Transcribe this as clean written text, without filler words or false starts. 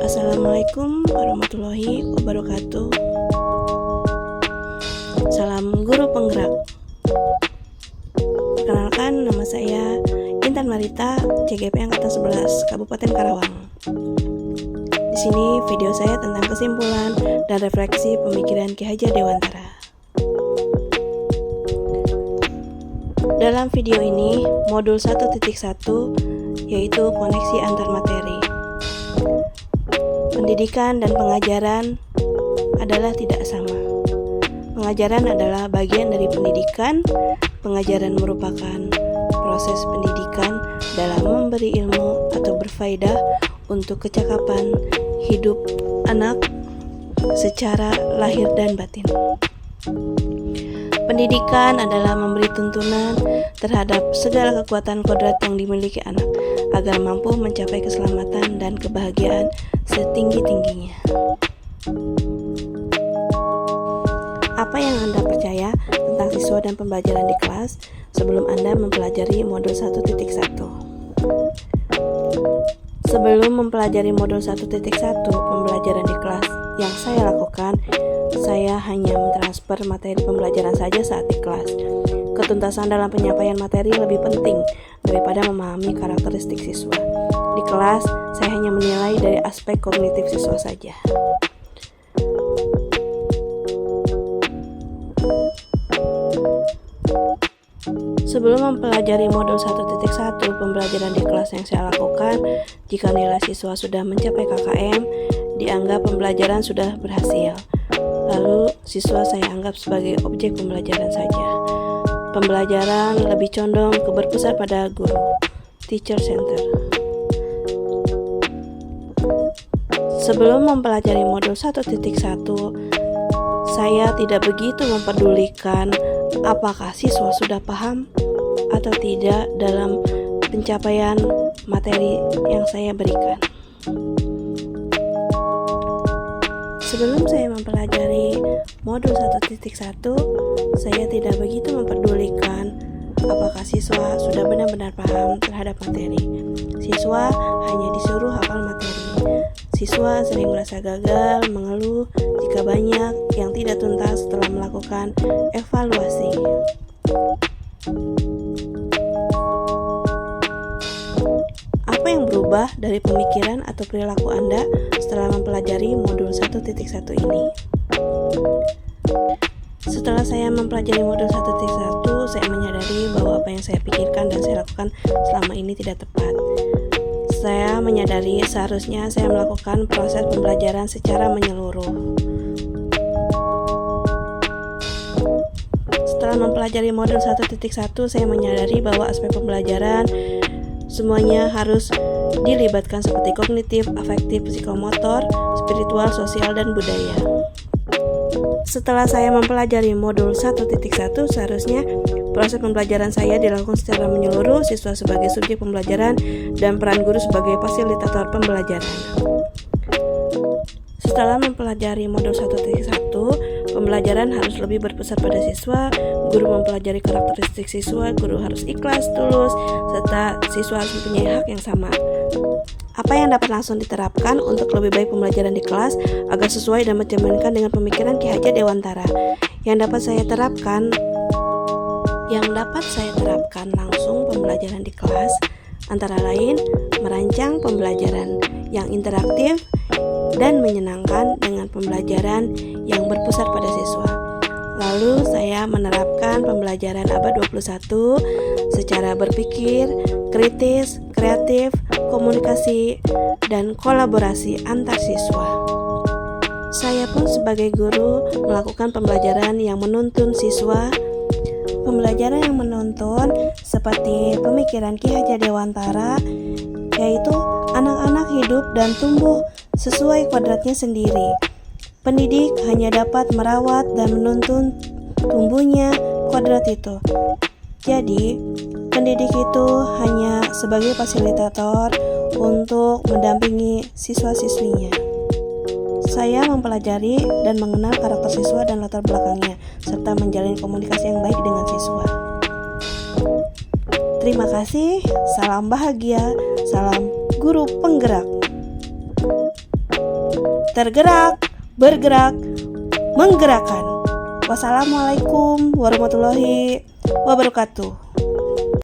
Assalamualaikum warahmatullahi wabarakatuh. Salam guru penggerak. Perkenalkan, nama saya Intan Marita, CGP Angkatan 11, Kabupaten Karawang. Di sini video saya tentang kesimpulan dan refleksi pemikiran Ki Hajar Dewantara. Dalam video ini, modul 1.1 yaitu koneksi antar materi. Pendidikan dan pengajaran adalah tidak sama. Pengajaran adalah bagian dari pendidikan. Pengajaran merupakan proses pendidikan dalam memberi ilmu atau berfaedah untuk kecakapan hidup anak secara lahir dan batin. Pendidikan adalah memberi tuntunan terhadap segala kekuatan kodrat yang dimiliki anak agar mampu mencapai keselamatan dan kebahagiaan setinggi-tingginya. Apa yang Anda percaya tentang siswa dan pembelajaran di kelas sebelum Anda mempelajari modul 1.1? Sebelum mempelajari modul 1.1 pembelajaran di kelas yang saya lakukan, saya hanya mentransfer materi pembelajaran saja saat di kelas. Ketuntasan dalam penyampaian materi lebih penting daripada memahami karakteristik siswa. Di kelas, saya hanya menilai dari aspek kognitif siswa saja. Sebelum mempelajari modul 1.1 pembelajaran di kelas yang saya lakukan, jika nilai siswa sudah mencapai KKM, dianggap pembelajaran sudah berhasil. Lalu, siswa saya anggap sebagai objek pembelajaran saja. Pembelajaran lebih condong ke berpusat pada guru, teacher center. Sebelum mempelajari modul 1.1, saya tidak begitu mempedulikan apakah siswa sudah paham atau tidak dalam pencapaian materi yang saya berikan. Sebelum saya mempelajari modul 1.1, saya tidak begitu mempedulikan apakah siswa sudah benar-benar paham terhadap materi. Siswa hanya disuruh hafal materi. Siswa sering merasa gagal, mengeluh jika banyak yang tidak tuntas setelah melakukan evaluasi. Apa yang berubah dari pemikiran atau perilaku Anda setelah mempelajari modul 1.1 ini? Setelah saya mempelajari modul 1.1, saya menyadari bahwa apa yang saya pikirkan dan saya lakukan selama ini tidak tepat. Saya menyadari seharusnya saya melakukan proses pembelajaran secara menyeluruh. Setelah mempelajari modul 1.1, saya menyadari bahwa aspek pembelajaran semuanya harus dilibatkan seperti kognitif, afektif, psikomotor, spiritual, sosial, dan budaya. Setelah saya mempelajari modul 1.1, seharusnya proses pembelajaran saya dilakukan secara menyeluruh, siswa sebagai subjek pembelajaran, dan peran guru sebagai fasilitator pembelajaran. Setelah mempelajari modul 1.1, pembelajaran harus lebih berpusat pada siswa, guru mempelajari karakteristik siswa, guru harus ikhlas, tulus, serta siswa harus mempunyai hak yang sama. Apa yang dapat langsung diterapkan untuk lebih baik pembelajaran di kelas agar sesuai dan mencerminkan dengan pemikiran Ki Hajar Dewantara? Yang dapat saya terapkan langsung pembelajaran di kelas antara lain merancang pembelajaran yang interaktif dan menyenangkan dengan pembelajaran yang berpusat pada siswa. Lalu saya menerapkan pembelajaran abad 21 secara berpikir, kritis, kreatif, komunikasi, dan kolaborasi antar siswa. Saya pun sebagai guru melakukan pembelajaran yang menuntun siswa. Pembelajaran yang menuntun seperti pemikiran Ki Hajar Dewantara, yaitu anak-anak hidup dan tumbuh sesuai kodratnya sendiri. Pendidik hanya dapat merawat dan menuntun tumbuhnya kodrat itu. Jadi, pendidik itu hanya sebagai fasilitator untuk mendampingi siswa-siswinya. Saya mempelajari dan mengenal karakter siswa dan latar belakangnya, serta menjalin komunikasi yang baik dengan siswa. Terima kasih, salam bahagia, salam guru penggerak. tergerak, bergerak, menggerakkan. Wassalamualaikum warahmatullahi wabarakatuh.